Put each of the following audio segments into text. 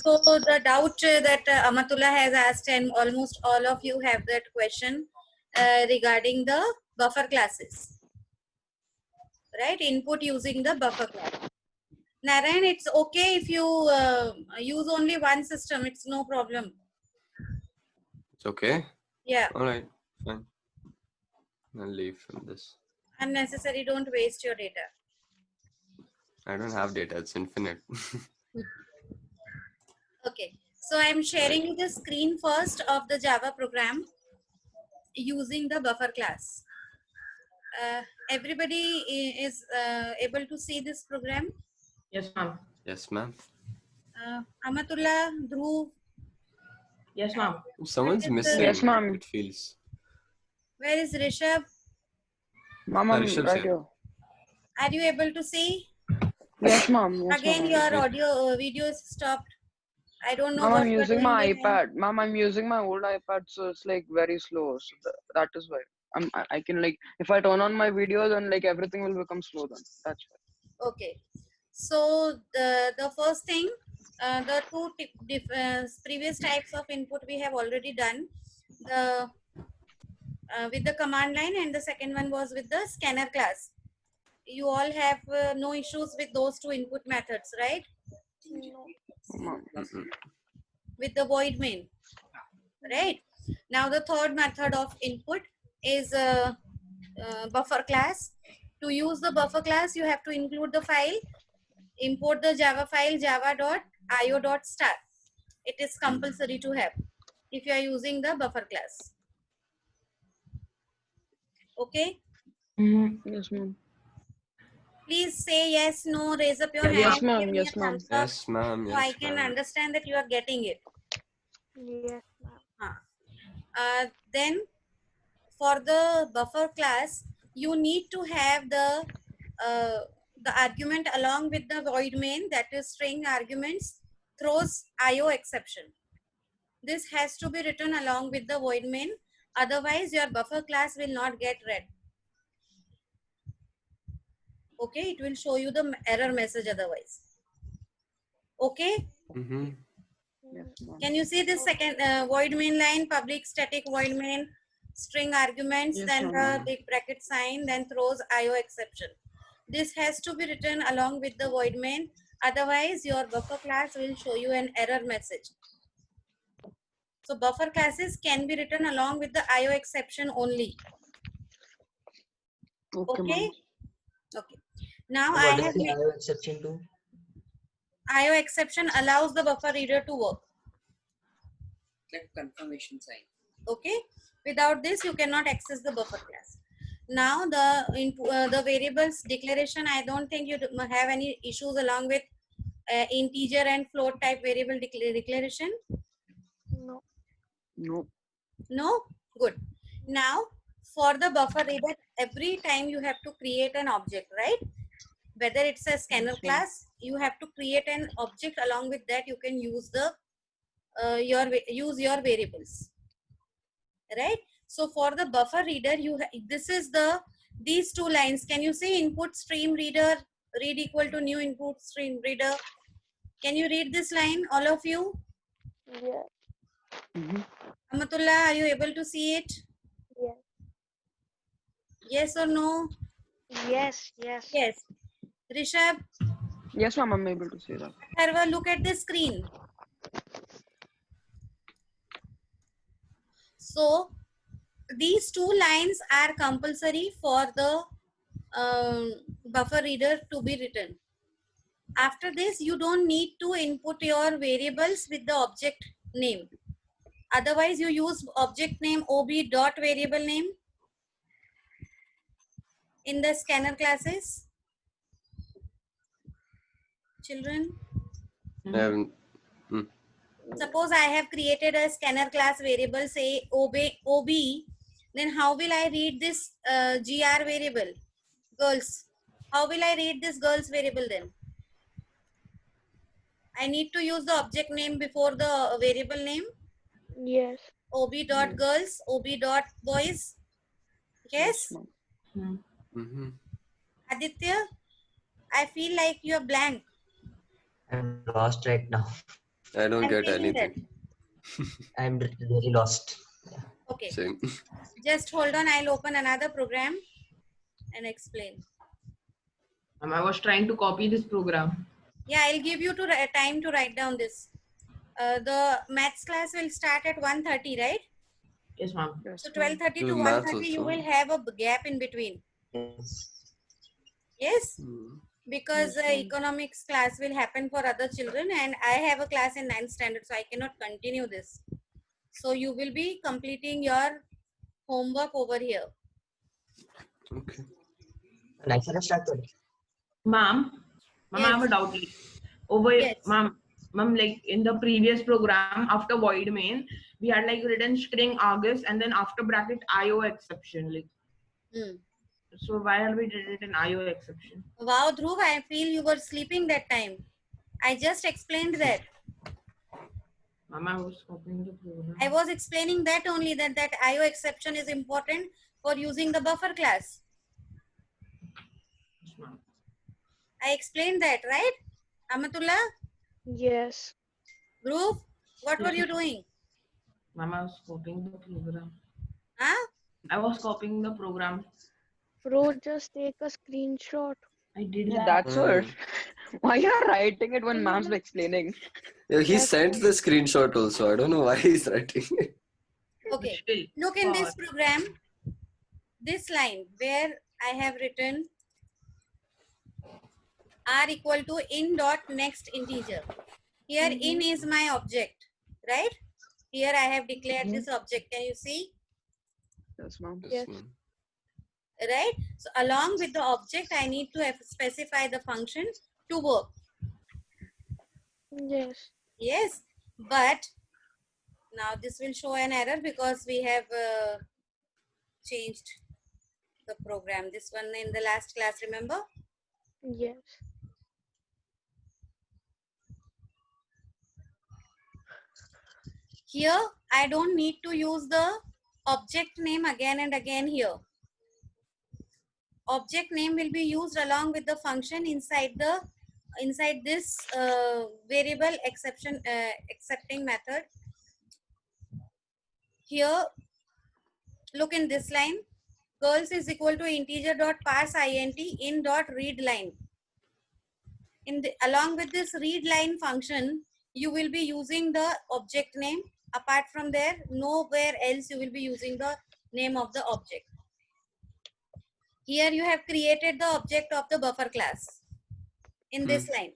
So the doubt that Amatullah has asked, and almost all of you have that question regarding the buffer classes, right? Input using the buffer class. Narayan, it's okay if you use only one system. It's no problem. It's okay. Yeah. All right, fine. I'll leave from this. Unnecessary. Don't waste your data. I don't have data. It's infinite. Okay. So I'm sharing you the screen first of the Java program using the buffer class. Everybody is able to see this program? Yes, ma'am. Yes, ma'am. Amatullah, Dhruv, Yes, ma'am. Someone's Yes, missing. Yes, ma'am. It feels. where is Rishabh? Ma'am, I'm Rishabh's right here. here. Are you able to see? Yes, ma'am. Yes, Again, ma'am. your audio video is stopped. I don't know Ma'am, what I'm you are using doing my behind. iPad. Ma'am, I'm using my old iPad, so it's like very slow. So that is why. I can like, if I turn on my video, then like everything will become slow then. That's why. Okay. So the first thing, the two previous types of input we have already done. The with the command line, and the second one was with the scanner class. You all have no issues with those two input methods, right? Ma'am. With the void main, right? Now the third method of input is buffer class. To use the buffer class, you have to include the file, import the Java file java.io.star. It is compulsory to have if you are using the buffer class. Okay, Yes, ma'am. please say yes, no, raise up your hand, Yes, ma'am. give me Yes, a ma'am. thumbs up Yes, ma'am. so I Yes, can ma'am. understand that you are getting it. Yes, ma'am. Then for the buffer class, you need to have the argument along with the void main, that is string arguments, throws IO exception. This has to be written along with the void main, otherwise your buffer class will not get read. Okay, it will show you the error message otherwise. Okay, Mm-hmm. Yes, ma'am. can you see this second void main line, public static void main, string arguments, Yes, then ma'am. the big bracket sign, then throws IO exception. This has to be written along with the void main, otherwise your buffer class will show you an error message. So buffer classes can be written along with the IO exception only. Okay, Okay. ma'am. Okay. Now What I is have the IO exception to? IO exception allows the buffer reader to work. Like confirmation sign. Okay. Without this, you cannot access the buffer class. Now the variables declaration, I don't think you have any issues along with integer and float type variable declaration. No. No. No? Good. Now for the buffer reader, every time you have to create an object, right? Whether it's a scanner Yes, ma'am. class, you have to create an object. Along with that, you can use the use your variables, right? So for the buffer reader, this is these two lines. Can you see input stream reader read equal to new input stream reader? Can you read this line, all of you? Yes. Amatullah, are you able to see it? Yes. Yes or no? Yes. Yes. Yes. Rishabh, Yes, ma'am. I'm able to see that. Harva, look at the screen. So these two lines are compulsory for the buffer reader to be written. After this, you don't need to input your variables with the object name. Otherwise, you use object name ob dot variable name in the scanner classes. Children, suppose I have created a scanner class variable, say ob, then how will I read this gr variable, girls? How will I read this girls variable then? I need to use the object name before the variable name. Yes. ob dot girls, ob dot boys. Yes? ma'am. Mm-hmm. Aditya, I feel like you're blank. I'm lost right now. I don't I'm get feeling that. anything. I'm really lost. Okay, Same. just hold on. I'll open another program and explain. Ma'am, I was trying to copy this program. Yeah, I'll give you time to write down this. The maths class will start at 1:30, right? Yes, ma'am. Yes, So ma'am. 12:30 to Do math 1:30, you also. will have a gap in between. Yes. Yes, Hmm. because Yes, ma'am. economics class will happen for other children, and I have a class in 9th standard, so I cannot continue this. So you will be completing your homework over here. Okay. Lecture started. Ma'am, I have a Yes. doubt. Over, Yes. ma'am, like in the previous program, after void main, we had like written string August and then after bracket IO exception. Like, Hmm. so why have we did it in IO exception? Wow, Dhruv, I feel you were sleeping that time. I just explained that. Ma'am, I was copying the program. I was explaining that only, that IO exception is important for using the buffer class. Yes, ma'am. I explained that, right? Amatullah, Yes. Dhruv, what were Yes, you ma'am. doing? Ma'am, I was copying the program. Huh? I was copying the program. Bro, just take a screenshot. I did Yeah, that. that's what. Why you're writing it when ma'am's explaining? Yeah, he That's sent all. the screenshot also. I don't know why he's writing it. Okay. Still, Look in this program, this line where I have written r equal to in dot next integer. Here in is my object, right? Here I have declared this object. Can you see? Yes, ma'am. Yes, Yes. ma'am. Right? So along with the object, I need to specify the function to work. Yes. Yes, but now this will show an error because we have changed the program. This one in the last class, remember? Yes. Here, I don't need to use the object name again and again here. Object name will be used along with the function inside this variable accepting method. Here, look in this line. Girls is equal to integer dot parse int in dot read line. Along with this read line function, you will be using the object name. Apart from there, nowhere else you will be using the name of the object. Here you have created the object of the buffer class in this line.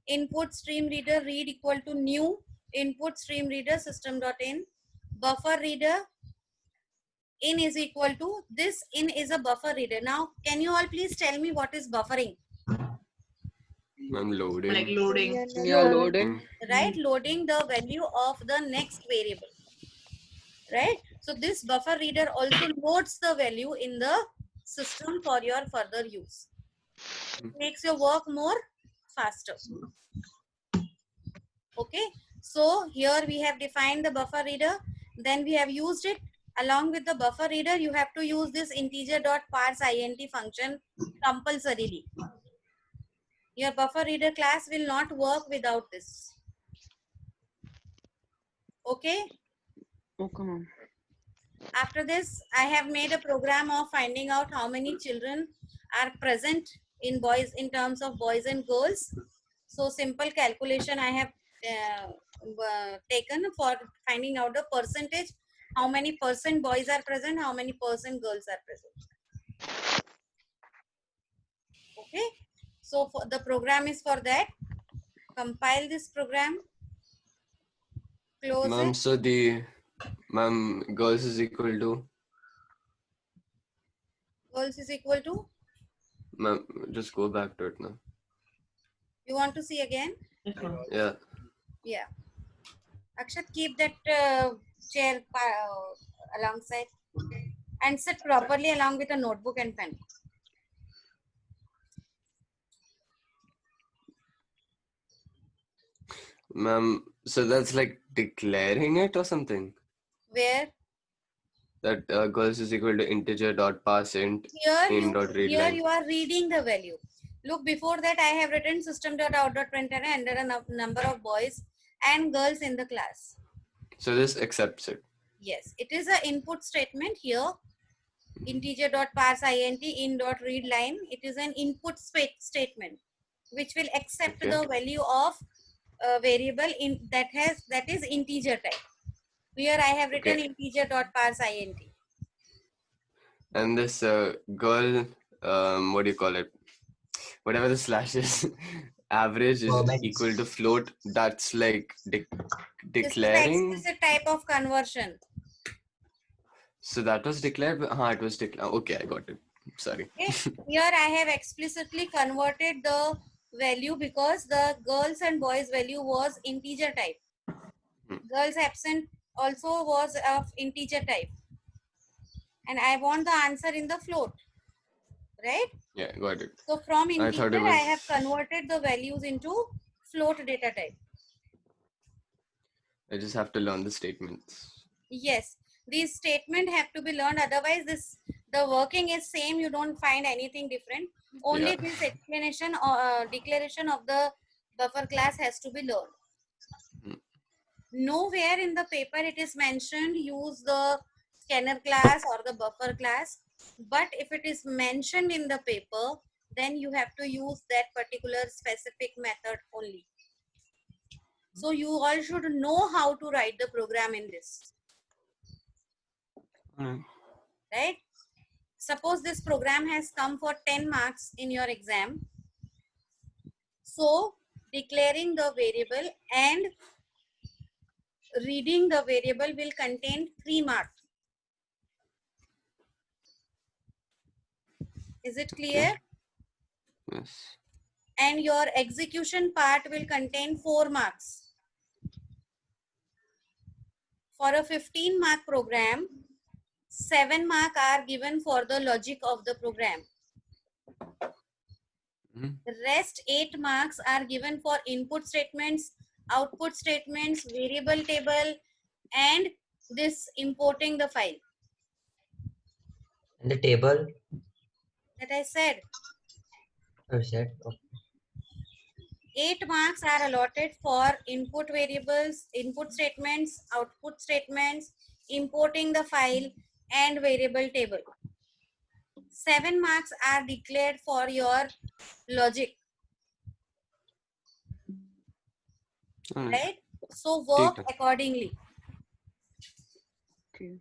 Input stream reader read equal to new input stream reader system.in. Buffer reader in is equal to this in is a buffer reader. Now, can you all please tell me what is buffering? I'm loading. like loading. Yeah, loading. Right? Loading the value of the next variable. Right? So this buffer reader also loads the value in the system for your further use. Makes your work more faster. Okay. So here we have defined the buffer reader. Then we have used it. Along with the buffer reader, you have to use this integer.parseInt function compulsorily. Your buffer reader class will not work without this. Okay. Okay, ma'am. After this, I have made a program of finding out how many children are present in terms of boys and girls. So simple calculation I have taken for finding out the percentage, how many % boys are present, how many % girls are present. Okay. So for the program is for that. Compile this program. Close Ma'am, it. so ma'am, girls is equal to, Girls is equal to. ma'am, just go back to it now. You want to see again? Yes, ma'am. Yeah. Yeah. Akshat, keep that chair alongside and sit properly along with a notebook and pen. Ma'am, so that's like declaring it or something? Where? That girls is equal to integer dot parse int Here in dot read here line. you are reading the value. Look, before that I have written system.out.println under a number of boys. and girls in the class. So this accepts it. Yes, it is an input statement here. Integer dot parse int in dot read line. It is an input statement which will accept Okay. the value of a variable in that is integer type. Here I have written Okay. integer dot parse int. And this girl, what do you call it? Whatever the slash is, average is Format. equal to float. That's like This declaring. is explicit type of conversion. So that was declared. It was declared. Okay, I got it. Sorry. Okay. Here I have explicitly converted the value because the girls and boys value was integer type. Girls absent also was of integer type. And I want the answer in the float. Right? Yeah, got it. So from I thought integer, it I have was. converted the values into float data type. I just have to learn the statements. Yes, these statements have to be learned. Otherwise, the working is same. You don't find anything different. Only Yeah. this explanation or declaration of the buffer class has to be learned. Hmm. Nowhere in the paper it is mentioned use the scanner class or the buffer class. But if it is mentioned in the paper, then you have to use that particular specific method only. So you all should know how to write the program in this. Alright. Right? Suppose this program has come for 10 marks in your exam. So declaring the variable and reading the variable will contain 3 marks. Is it clear? Yes. And your execution part will contain 4 marks. For a 15-mark program, 7 marks are given for the logic of the program. Mhm. The rest 8 marks are given for input statements, output statements, variable table, and this importing the file And the table, that I said. you said. Okay. 8 marks are allotted for input variables, input statements, output statements, importing the file, and variable table. 7 marks are declared for your logic, Alright. right? So work Take it. accordingly. Okay.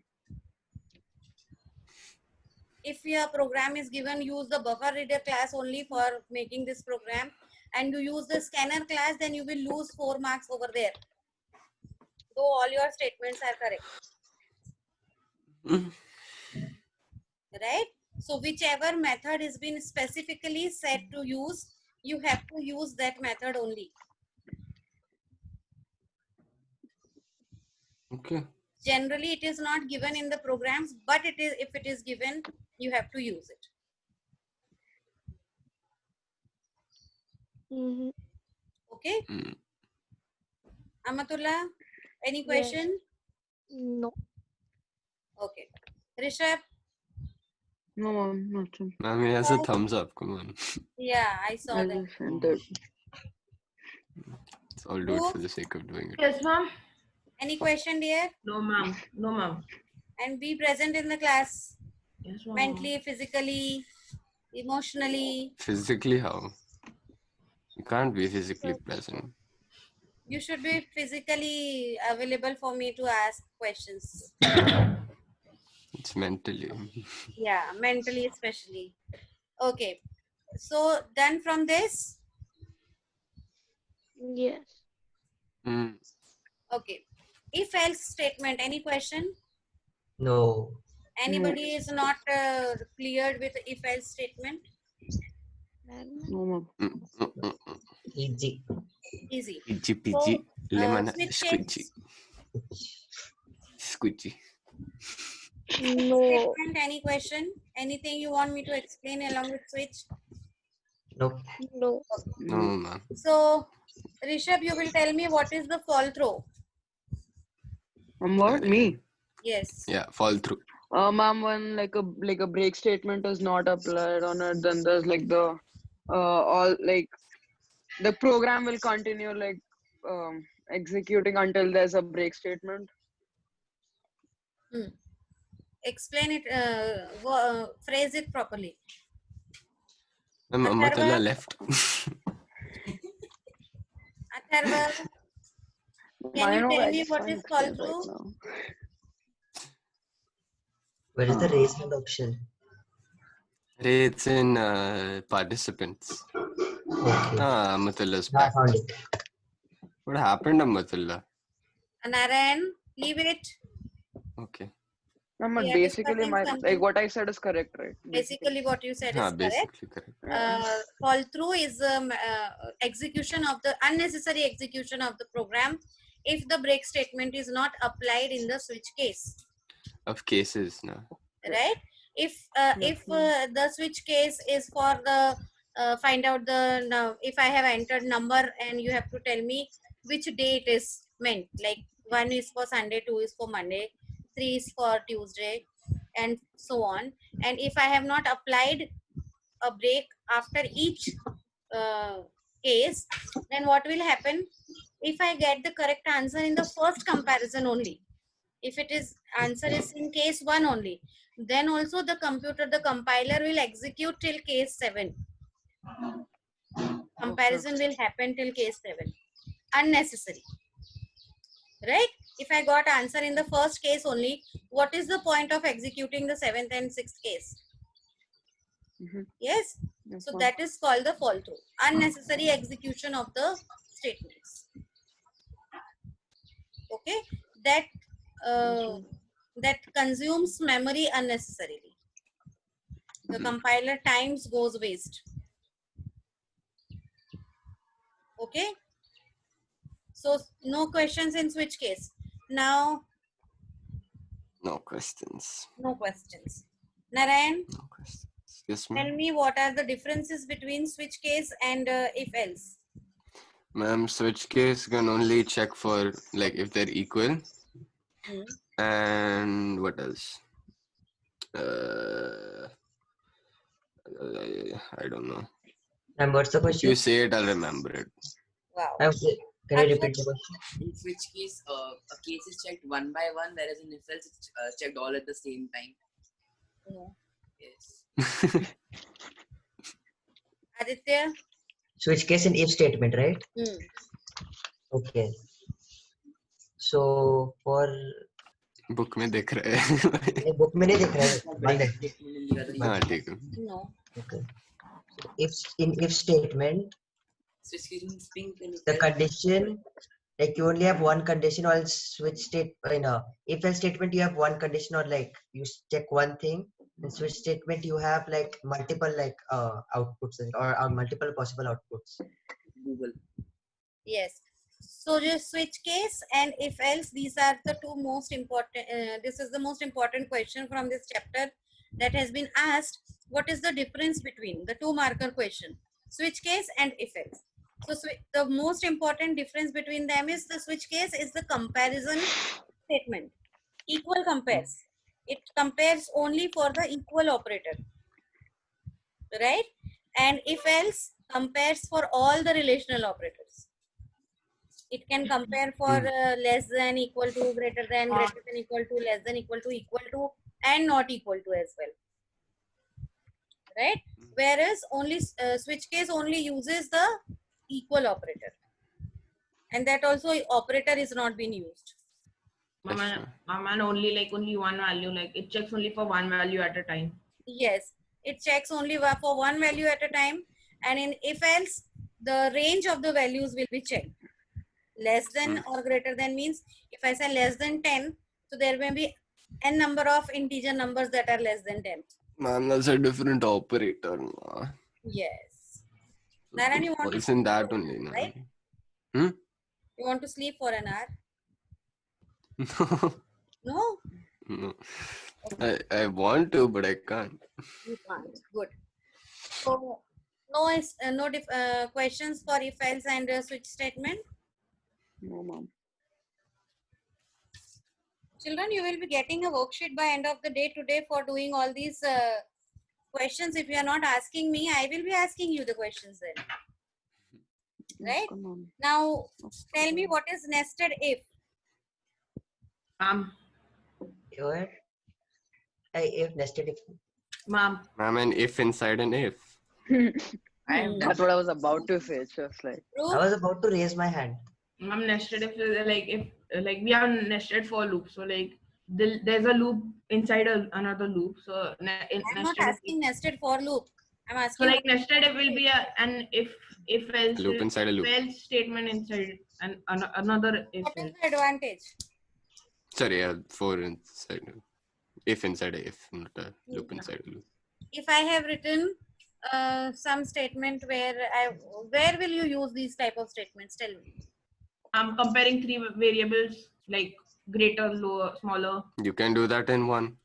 If your program is given, use the buffer reader class only for making this program, and you use the scanner class, then you will lose 4 marks over there, though all your statements are correct. Mhm. Right? So whichever method has been specifically set to use, you have to use that method only. Okay. Generally, it is not given in the programs, but it is, if it is given, you have to use it. Mm-hmm. Okay? Mm. Amatullah, any Yes. question? No. Okay. Rishabh, No, ma'am, nothing. Ma'am, he has a thumbs up. Come on. yeah, I saw I that. just sent it. I'll do it for the sake of doing it. Yes, ma'am. Any question, dear? No, ma'am. No, ma'am. And be present in the class, Yes, ma'am. mentally, physically, emotionally. Physically, how? You can't be physically present. You should be physically available for me to ask questions. It's mentally. Yeah, mentally especially. Okay. So done from this? Yes. Mm. Okay. If else statement, any question? No. Anybody is not cleared with if else statement? No, ma'am. Mm, mm, mm, mm. Easy. Easy. Itchy pitchy, lemon switch squidgy. checks. Squidgy. No. Statement, any question? Anything you want me to explain along with switch? Nope. No. No, ma'am. So, Rishabh, you will tell me what is the fall through. What? Me? Yes. Yeah, fall through. Ma'am, when like a break statement is not applied on it, then there's like the all like the program will continue like executing until there's a break statement. Explain it, phrase it properly. Amatullah left. Atharva, can I you know, tell I me just what can't is fall explain right through? now. Where is the raise hand option? It's in participants. Okay. Amatullah's I back. found it. What happened, Amatullah? Narayan, leave it. Okay. No, We but are basically, discussing something. what I said is correct, right? Basically, what you said is correct. Basically correct. Fall through is execution of the unnecessary execution of the program if the break statement is not applied in the switch case, Of cases now. right? If the switch case is for the find out the now if I have entered number and you have to tell me which day it is meant, like 1 is for Sunday, 2 is for Monday, 3 is for Tuesday, and so on. And if I have not applied a break after each case, then what will happen? If I get the correct answer in the first comparison only, if it is answer is in case 1 only, then also the compiler will execute till case 7. Comparison will happen till case 7. Unnecessary, right? If I got answer in the first case only, what is the point of executing the 7th and 6th case? Yes. Yes, So ma'am. that is called the fall through, unnecessary execution of the statements. Okay, that that consumes memory unnecessarily. The compiler times goes waste. Okay, so no questions in switch case. Now, No questions. no questions. Narayan, No questions. Yes, tell ma'am. me what are the differences between switch case and if else. Ma'am, switch case can only check for like if they're equal. And what else? I don't know. And what's the If question? you say it, I'll remember it. Wow. Can you repeat the question? In switch case, a case is checked one by one, whereas in if else it's checked all at the same time. No. Yes. Aditya? Switch case and if statement, right? Okay. So for Book में दिख रहा है. ये book में नहीं दिख रहा है. बंद है. Statement in the other हाँ, email. ठीक है. No. Okay. So if statement, Switch case means pink and the if else- condition, like you only have one condition, or switch state, if else statement you have one condition, or like you check one thing. In switch statement you have like multiple like outputs or multiple possible outputs. Google. Yes. So just switch case and if else, these are the two most important, this is the most important question from this chapter that has been asked. What is the difference between the two marker question, switch case and if else? So the most important difference between them is the switch case is the comparison statement. Equal compares. It compares only for the equal operator, right? And if else compares for all the relational operators. It can compare for less than, equal to, greater than, equal to, less than, equal to, and not equal to as well. Right? Whereas only switch case only uses the equal operator. And that also operator is not being used. Man, only one value, like it checks only for one value at a time. Yes, it checks only for one value at a time. And in if else, the range of the values will be checked. Less than or greater than means if I say less than 10, so there may be n number of integer numbers that are less than 10. Man, that's a different operator. Ma. Yes. Narayan, you want to It's in sleep that for an only. hour, Na. right? You want to sleep for an hour? No. No? No. I want to, but I can't. You can't. Good. So, no questions for if else and switch statement? No, ma'am. Children, you will be getting a worksheet by end of the day today for doing all these questions. If you are not asking me, I will be asking you the questions then. right? Now tell me what is nested if. Ma'am, What? If nested if. ma'am, Ma'am, an if inside an if. I have That's what I was about to say. Just like I Proof? was about to raise my hand. ma'am, nested if like we have nested for loop. So like there's a loop inside another loop. So I'm not nested asking nested for loop. I'm so asking like nested if will be an if else Loop inside a loop. if else statement inside and another if what is else. the advantage? Sorry, for inside. If inside a if, not a loop inside a loop. If I have written some statement where will you use these type of statements? Tell me. I'm comparing three variables like greater, lower, smaller. You can do that in one.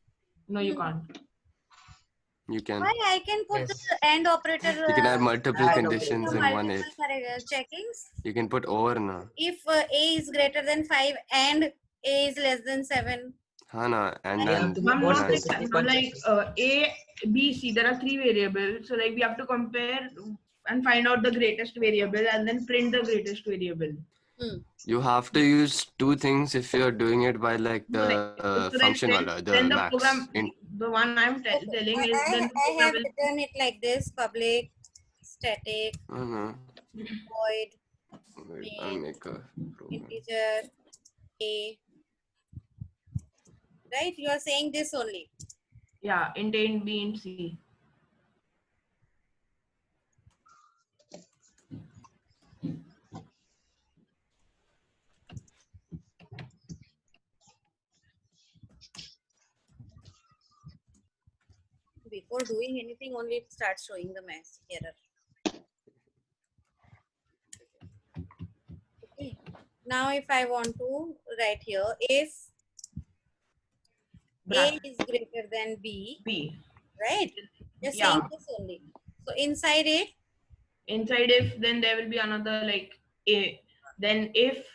No, you can't. You can. Why I can put Yes. the AND operator You can have multiple I know. conditions in one if. checkings. You can put or na. If A is greater than 5 and A is less than 7. Hana and You have then to be Ma'am, more not like specific that. on Like checkers. A, B, C. There are three variables. So like we have to compare and find out the greatest variable and then print the greatest variable. you have to use two things if you're doing it by like No, the so function then, wala, then the the max. program, In, the one I'm telling is then the I have program will written it like this: public, static, oh no. void, Wait, I'll main, make a program. integer, A. Right? You are saying this only. yeah, int A, int B, int C. Before doing anything, only it starts showing the mess error. Okay. Now, if I want to write here, if A Bracket is greater than B, B. right? Just Yeah. saying this only. So inside it, Inside if, then there will be another like A. Then if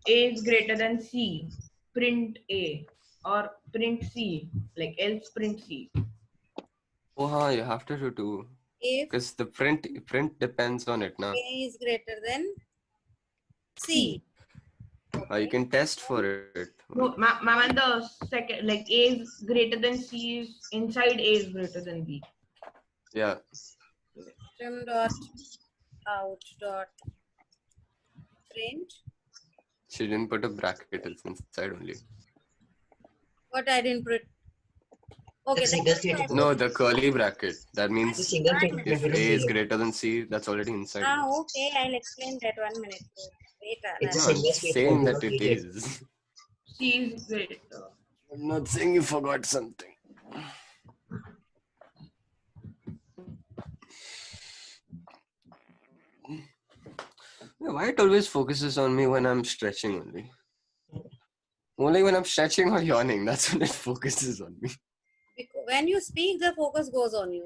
A is greater than C, print A or print C, like else print C. Oh, huh, you have to do two. if Because the print depends on it, na. A is greater than C. C. You can test for it. No, ma'am, and the second, like A is greater than C is inside A is greater than B. Yeah. System dot out dot print. She didn't put a bracket, it's inside only. What I didn't put. Okay, The single statement. No, the curly bracket. That The means single statement if will A be is zero. greater than C, that's already inside. Okay, I'll explain that 1 minute. Wait, It's a No, Anand. I'm single statement. saying You that don't it need it. is. C is greater. I'm not saying you forgot something. Yeah, why it always focuses on me when I'm stretching only? Only when I'm stretching or yawning, that's when it focuses on me. When you speak, the focus goes on you.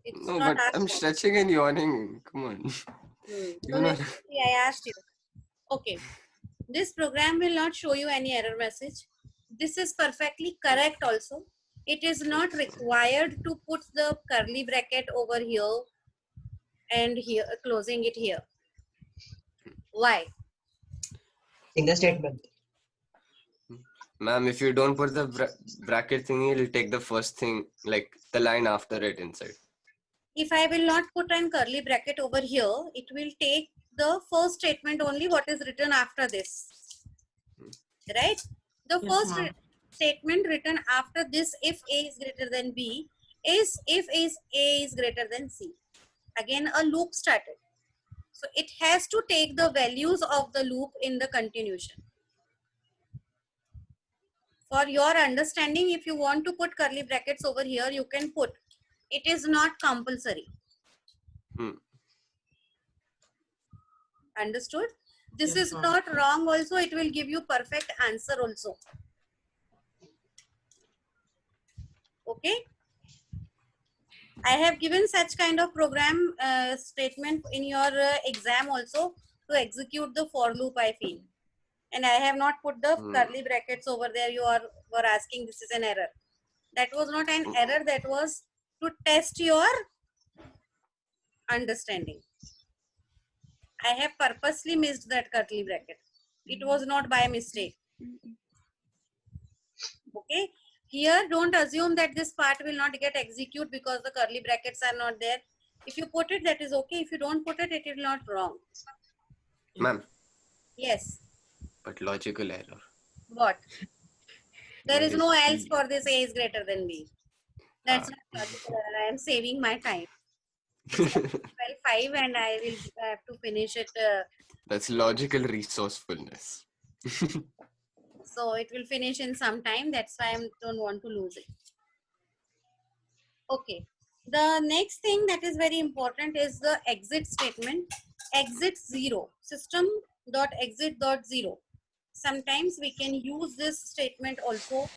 It's No, not but our I'm fault. stretching and yawning. Come on. So You know, let's see, I asked you. Okay. This program will not show you any error message. This is perfectly correct also. It is not required to put the curly bracket over here and here, closing it here. Why? Single statement. ma'am, if you don't put the bracket thingy, it'll take the first thing, like the line after it inside. If I will not put an curly bracket over here, it will take the first statement only what is written after this. Right? The Yes, first ma'am. statement written after this, if A is greater than B, is if A is greater than C. Again, a loop started. So it has to take the values of the loop in the continuation. For your understanding, if you want to put curly brackets over here, you can put. It is not compulsory. Understood? This Yes, is ma'am. not wrong also. It will give you perfect answer also. Okay. I have given such kind of program statement in your exam also to execute the for loop, I feel. And I have not put the curly brackets over there. You were asking this is an error. That was not an error. That was to test your understanding. I have purposely missed that curly bracket. It was not by mistake. Okay. Here, don't assume that this part will not get execute because the curly brackets are not there. If you put it, that is okay. If you don't put it, it will not wrong. Ma'am, Yes. but logical error. What? There Where is no else B? for this A is greater than B. That's not logical error. I am saving my time. It's 12:05 and I will have to finish it. That's logical resourcefulness. So it will finish in some time. That's why I don't want to lose it. Okay. The next thing that is very important is the exit statement. Exit 0. System.exit.0. Sometimes we can use this statement also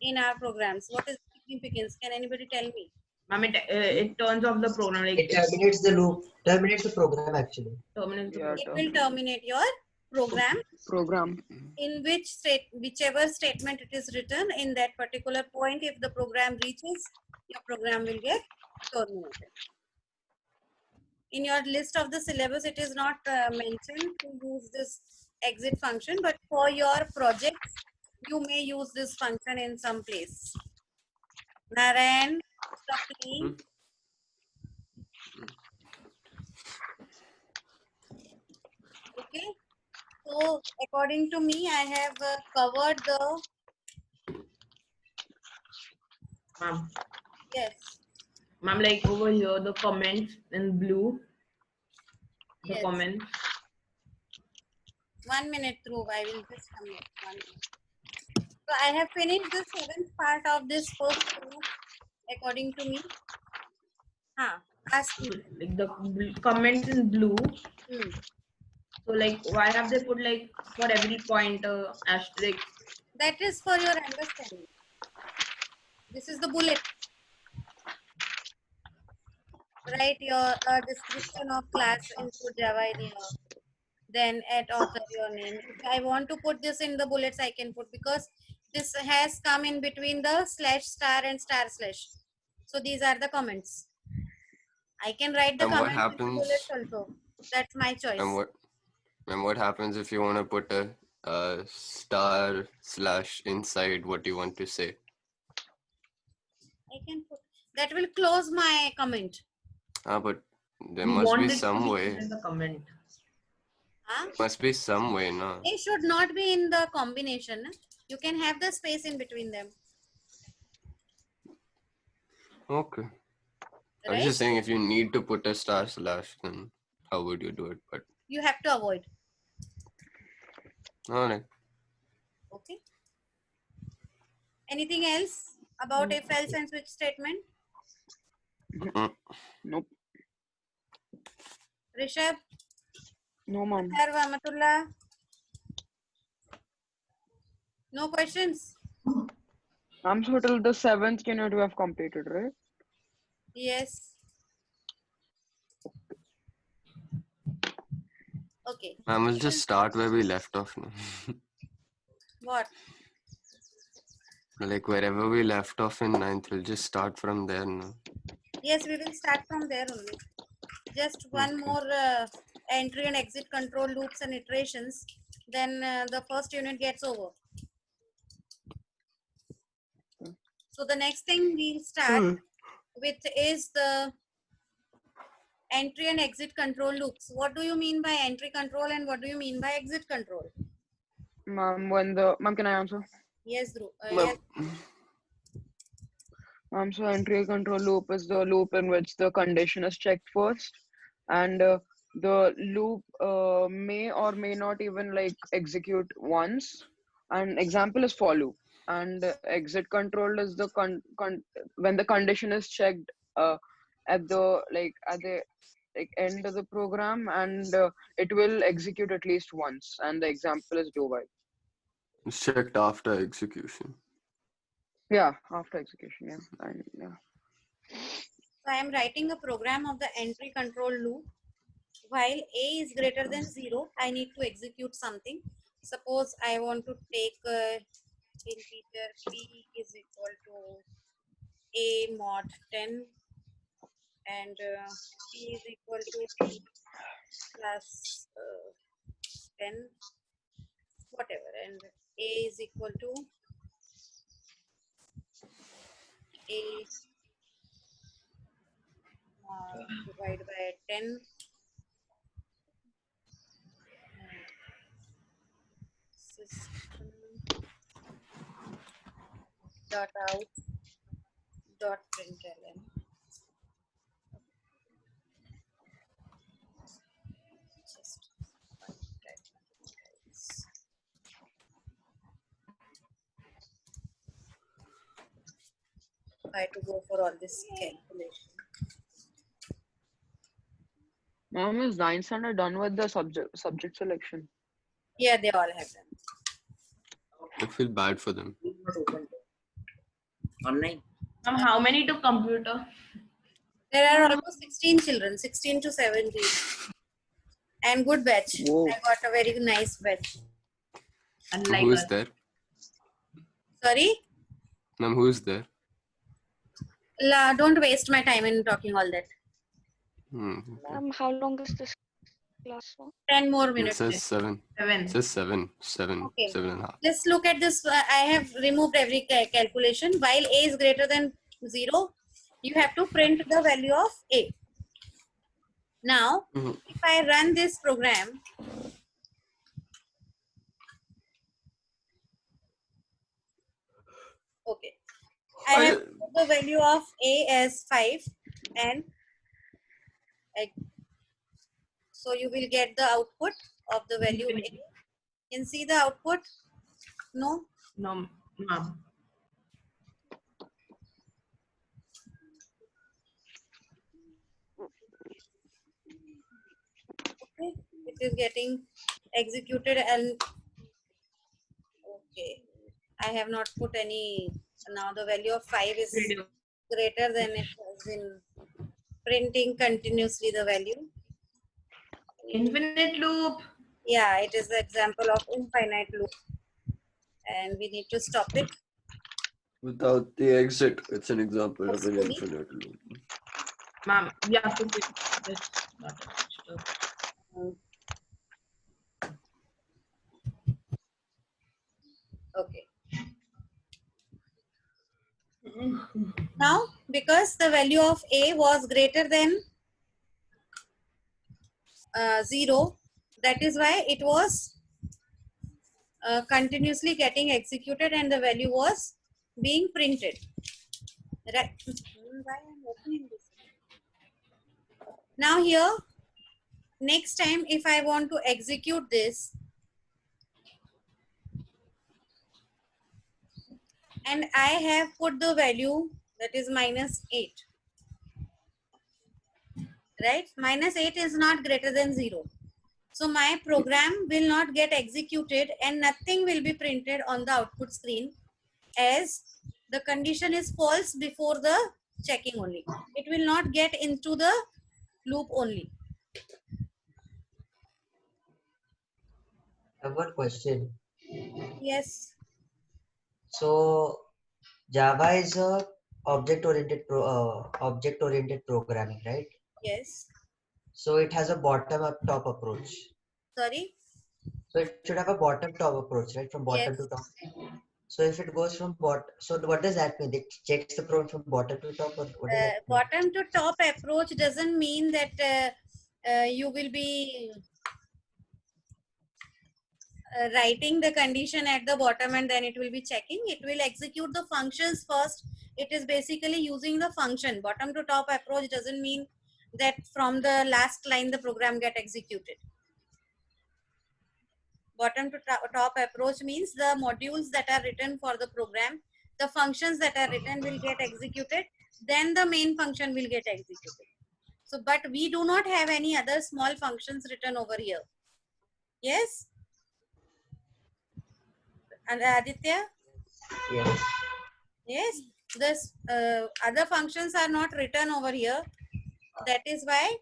in our programs. What is the significance? Can anybody tell me? Ma'am, it turns off the program. Like It terminates the loop, terminates the program actually. terminates the Yeah, It program. will terminate your program program. in whichever statement it is written in that particular point. If the program reaches, your program will get terminated. In your list of the syllabus, it is not mentioned to use this exit function, but for your projects, you may use this function in some place. Narayan, stop playing. Okay. So according to me, I have covered the, Ma'am, yes. ma'am, like over here, the comments in blue. The Yes. comments. 1 minute through, I will just come back. 1 minute. So I have finished the 7th part of this first unit according to me. Ask me. Like the comments in blue. Hmm. So like, why have they put like for every point asterisk? That is for your understanding. This is the bullet. Write your description of class input Java in here. Then add author your name. If I want to put this in the bullets, I can put, because this has come in between the slash star and star slash. So these are the comments. I can write the And what comments in the bullets happens? also. That's my choice. And what happens if you want to put a star slash inside what you want to say? I can put that will close my comment. But there You must want be it to some be way. in the comment. Must be some way, no? They should not be in the combination. You can have the space in between them. Okay. I was Right? just saying, if you need to put a star slash, then how would you do it? But You have to avoid. alright. Okay. Anything else about if else and switch statement? Nope. Rishabh, No, ma'am. Rahmatullah. No questions? I'm so till the 7th unit we have completed, right? Yes. Okay. And we'll just start where we left off now. What? Like wherever we left off in 9th, we'll just start from there now. Yes, we will start from there only. Just one more entry and exit control loops and iterations. Then the first unit gets over. So the next thing we'll start with is the entry and exit control loops. What do you mean by entry control and what do you mean by exit control? Ma'am, ma'am, can I answer? Yes, Dhruv. Well, Yes. So entry control loop is the loop in which the condition is checked first, and the loop may or may not even like execute once. An example is for loop, and exit control is the when the condition is checked at the end of the program, and it will execute at least once. And the example is do while. it's checked after execution. Yeah, after execution. Yeah, and yeah. So I am writing a program of the entry control loop. While a is greater than 0, I need to execute something. Suppose I want to take integer b is equal to a mod 10 and p is equal to 2 plus 10, whatever, and a is equal to a divided by 10. System dot out dot println. Just one type. I had to go for all this calculation. Mom, is 9th standard done with the subject selection? Yeah, they all have them. I feel bad for them. Not open. Online. How many took computer? There are almost 16 children, 16 to 17. And good batch. Whoa. I got a very nice batch. Unlike Who's us. there? Sorry? Ma'am, who's there? Don't waste my time in talking all that. Okay. Ma'am, how long is this class for? 10 more It minutes. says 7. 7. It says 7. 7. Okay. 7.5. Let's look at this. I have removed every calculation. While a is greater than 0, you have to print the value of a. Now, Mhm. if I run this program, okay, I have put the value of a as 5, and so you will get the output of the value a. Infinity. Can see the output? No? No, ma'am. Okay, it is getting executed, and okay, I have not put any. Now the value of 5 is Video. greater than it has been printing continuously the value. Infinite loop. Yeah, it is the example of infinite loop, and we need to stop it. Without the exit, it's an example of an Forcefully. infinite loop. Ma'am, we have to pick this. Not a Okay. Now, because the value of a was greater than 0, that is why it was continuously getting executed and the value was being printed. Right. Why I'm opening this? Now here, next time if I want to execute this, and I have put the value that is -8, right? -8 is not greater than 0. So my program will not get executed and nothing will be printed on the output screen, as the condition is false before the checking only. It will not get into the loop only. I have one question. Yes. So Java is a object-oriented programming, right? Yes. So it has a bottom-up top approach. Sorry. So it should have a bottom-top approach, right? From bottom Yes. to top. So if it goes from bottom, so what does that mean? It checks the program from bottom to top, or what does that mean? Bottom to top approach doesn't mean that you will be writing the condition at the bottom and then it will be checking. It will execute the functions first. It is basically using the function. Bottom to top approach doesn't mean that from the last line the program get executed. Bottom to top approach means the modules that are written for the program, the functions that are written will get executed, then the main function will get executed. So, but we do not have any other small functions written over here. Yes? And Aditya? Yes. Yes, this other functions are not written over here. That is why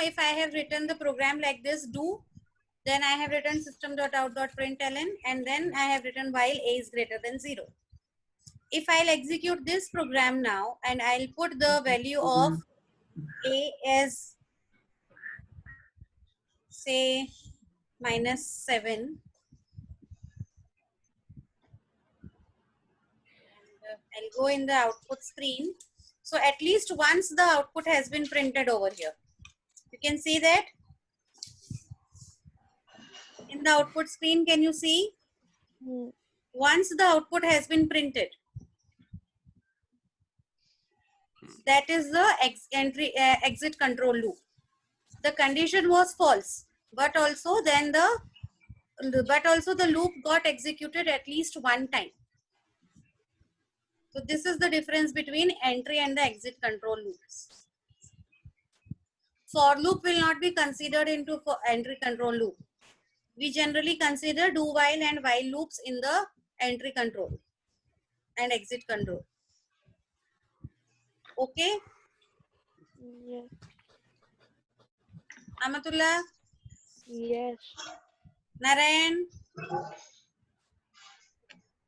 if I have written the program like this, do, then I have written system.out.println, and then I have written while a is greater than 0. If I'll execute this program now and I'll put the value of a as, say, -7, I'll go in the output screen. So at least once the output has been printed over here. You can see that in the output screen. Can you see? Hmm. Once the output has been printed, that is the exit control loop. The condition was false, but also then the loop got executed at least one time. So this is the difference between entry and the exit control loops. For loop will not be considered into for entry control loop. We generally consider do while and while loops in the entry control and exit control. Okay, Yes. Amatullah, Yes. Narayan,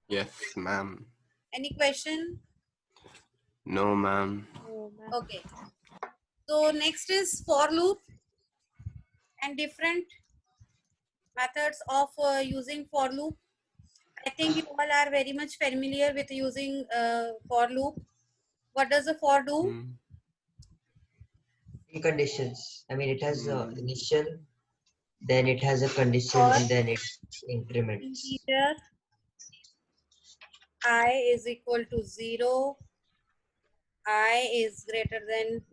Yes, ma'am. any question? No, ma'am. Oh, ma'am. Okay. So next is for loop and different methods of using for loop. I think you all are very much familiar with using for loop. What does the for do? Hmm. Three conditions. I mean, it has Hmm. initial, then it has a condition, For and then it increments. integer I is equal to 0, I is greater than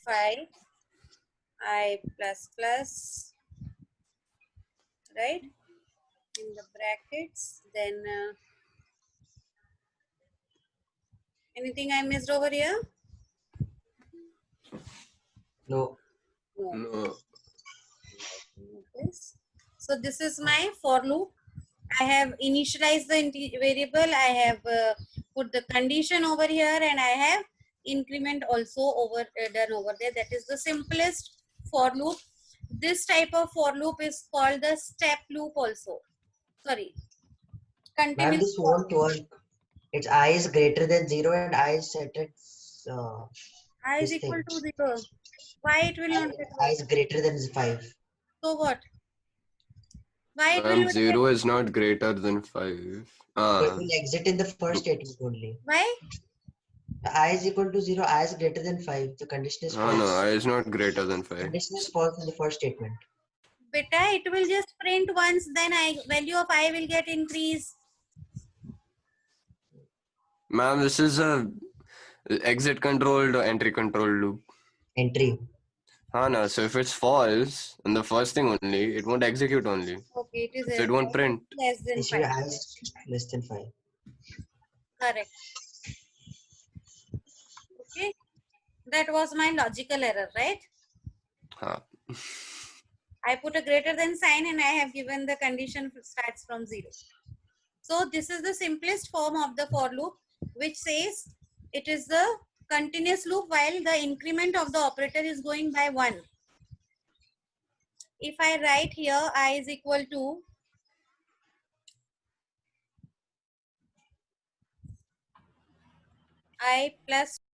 5, I plus plus, right? In the brackets, then anything I missed over here? No, No. No. This. So this is my for loop. I have initialized the variable. I have put the condition over here, and I have increment also over done over there. That is the simplest for loop. This type of for loop is called the step loop also. Sorry, ma'am, continuous this for won't work. It's I is greater than 0 and I is set at I is this equal thing. to 0. Why it will not get I work? is greater than 5. So what? Why it will Ma'am, not get? 0 is not greater than 5. So it will exit in the first do- statement only. Why? I is equal to 0, I is greater than 5. The condition is no, false. I is not greater than 5. Condition is false in the first statement. Beta, it will just print once, then value of I will get increased. Ma'am, this is a exit controlled or entry control loop. Entry. No, so if it's false in the first thing only, it won't execute only. Okay, it is So it won't print. less than It should be 5. I is less than 5. Correct. Okay, that was my logical error, right? Huh. I put a greater than sign and I have given the condition starts from 0. So this is the simplest form of the for loop, which says it is the continuous loop while the increment of the operator is going by 1. If I write here I is equal to I plus